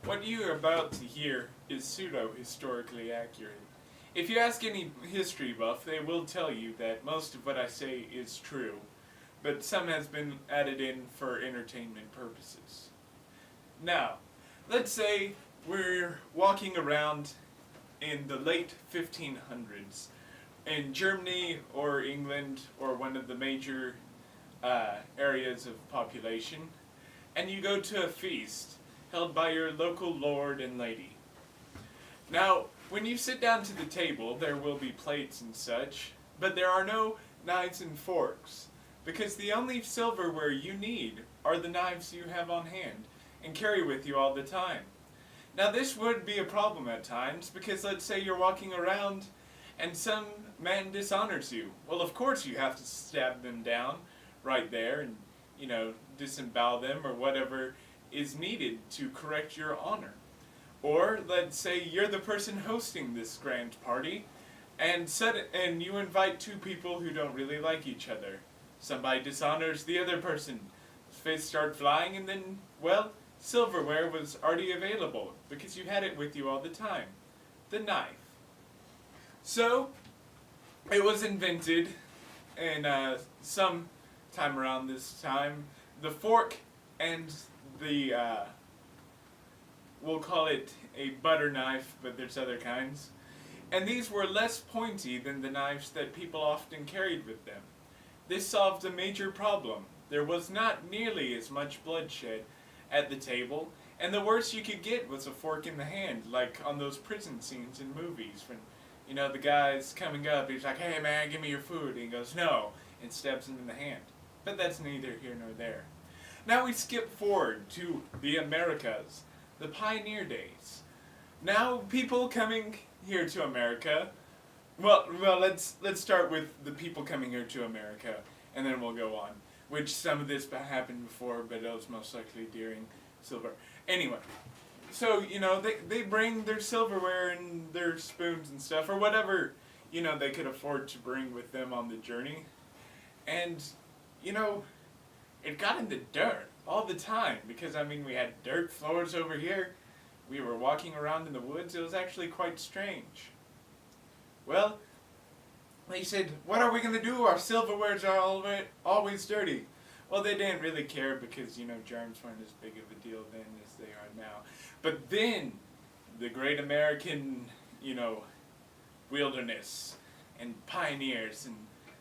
What you are about to hear is pseudo-historically accurate. If you ask any history buff, they will tell you that most of what I say is true, but some has been added in for entertainment purposes. Now, let's say we're walking around in the late 1500s in Germany or England or one of the major areas of population, and you go to a feast held by your local lord and lady. Now, when you sit down to the table, there will be plates and such, but there are no knives and forks, because the only silverware you need are the knives you have on hand and carry with you all the time. Now, this would be a problem at times, because let's say you're walking around and some man dishonors you. Well, of course you have to stab them down right there and, disembowel them or whatever is needed to correct your honor. Or let's say you're the person hosting this grand party, and you invite two people who don't really like each other. Somebody dishonors the other person. Fists start flying, and then, well, silverware was already available because you had it with you all the time. The knife. So, it was invented in some time around this time. The fork and the, we'll call it a butter knife, but there's other kinds. And these were less pointy than the knives that people often carried with them. This solved a major problem. There was not nearly as much bloodshed at the table, and the worst you could get was a fork in the hand, like on those prison scenes in movies when, the guy's coming up, he's like, "Hey man, give me your food," and he goes, "No," and stabs him in the hand. But that's neither here nor there. Now we skip forward to the Americas, the pioneer days. Now people coming here to America, well, let's start with the people coming here to America, and then we'll go on. Which some of this happened before, but it was most likely during silver. Anyway, so, they bring their silverware and their spoons and stuff, or whatever, they could afford to bring with them on the journey. And, it got in the dirt all the time, because, we had dirt floors over here. We were walking around in the woods. It was actually quite strange. Well, they said, "What are we going to do? Our silverwares are always dirty." Well, they didn't really care because, germs weren't as big of a deal then as they are now. But then, the great American, wilderness and pioneers, and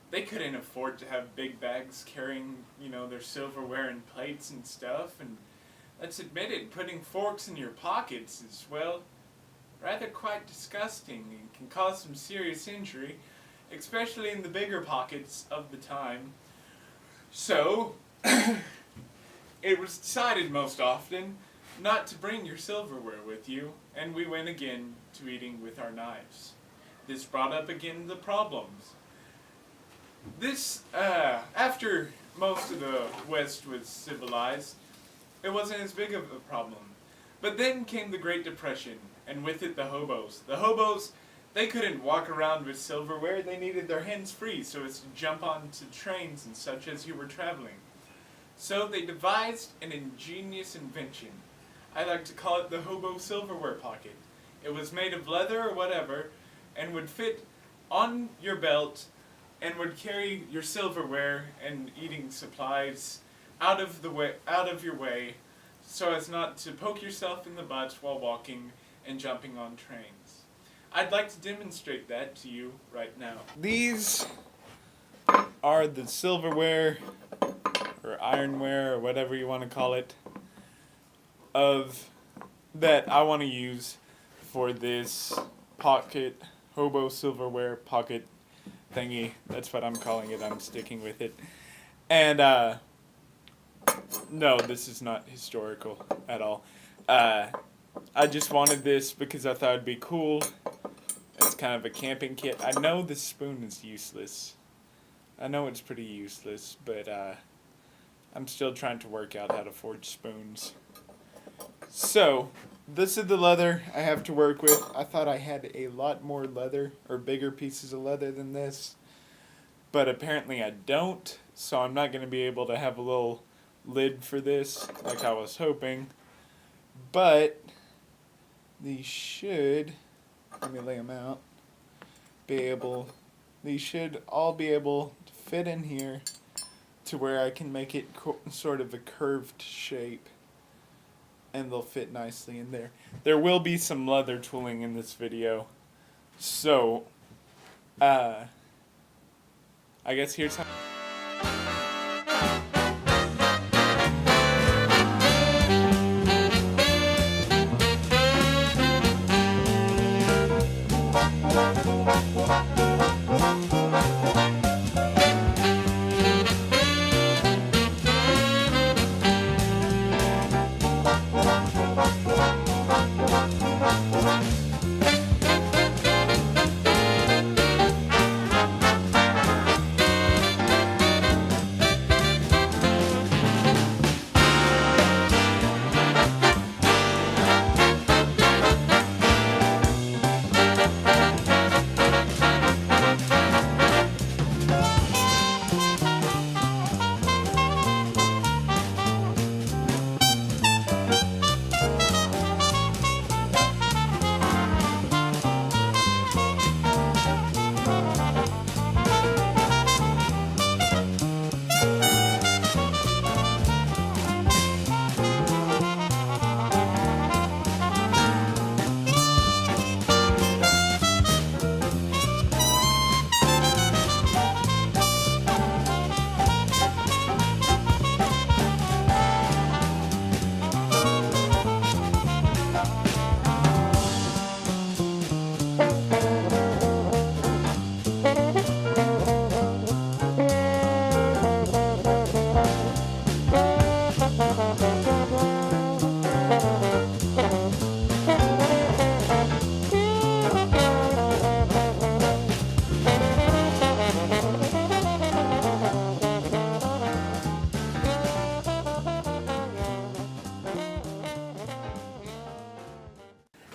they couldn't afford to have big bags carrying, their silverware and plates and stuff. And let's admit it, putting forks in your pockets is, well, rather quite disgusting and can cause some serious injury, especially in the bigger pockets of the time. So, it was decided most often not to bring your silverware with you, and we went again to eating with our knives. This brought up again the problems. This, after most of the West was civilized, it wasn't as big of a problem. But then came the Great Depression, and with it the hobos. The hobos, they couldn't walk around with silverware. They needed their hands free so as to jump onto trains and such as you were traveling. So they devised an ingenious invention. I like to call it the hobo silverware pocket. It was made of leather or whatever, and would fit on your belt and would carry your silverware and eating supplies out of your way, so as not to poke yourself in the butt while walking and jumping on trains. I'd like to demonstrate that to you right now. These are the silverware, or ironware, or whatever you want to call it, that I want to use for this pocket, hobo silverware pocket thingy. That's what I'm calling it. I'm sticking with it. And, no, this is not historical at all. I just wanted this because I thought it'd be cool. It's kind of a camping kit. I know this spoon is useless. I know it's pretty useless, but I'm still trying to work out how to forge spoons. So, this is the leather I have to work with. I thought I had a lot more leather, or bigger pieces of leather than this, but apparently I don't, so I'm not going to be able to have a little lid for this like I was hoping. But these should, let me lay them out, these should all be able to fit in here to where I can make it sort of a curved shape, and they'll fit nicely in there. There will be some leather tooling in this video, so I guess here's how.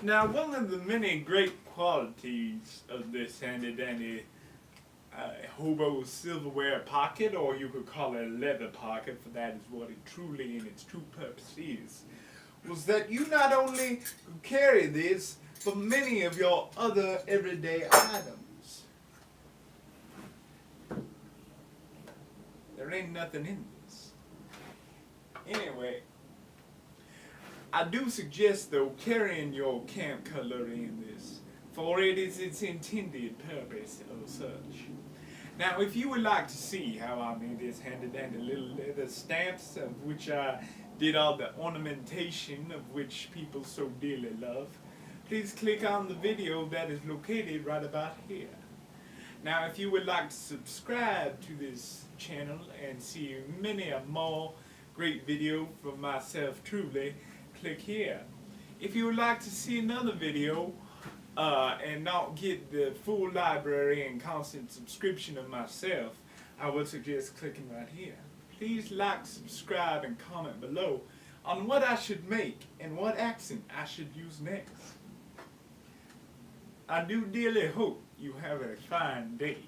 Now, one of the many great qualities of this handy-dandy hobo silverware pocket, or you could call it a leather pocket, for that is what it truly in its true purpose is, was that you not only could carry this, but many of your other everyday items. There ain't nothing in this. Anyway, I do suggest, though, carrying your camp cutlery in this, for it is its intended purpose of such. Now, if you would like to see how I made this handy-dandy little leather stamps, of which I did all the ornamentation, of which people so dearly love, please click on the video that is located right about here. Now, if you would like to subscribe to this channel and see many a more great video from myself truly, click here. If you would like to see another video and not get the full library and constant subscription of myself, I would suggest clicking right here. Please like, subscribe, and comment below on what I should make and what accent I should use next. I do dearly hope you have a fine day.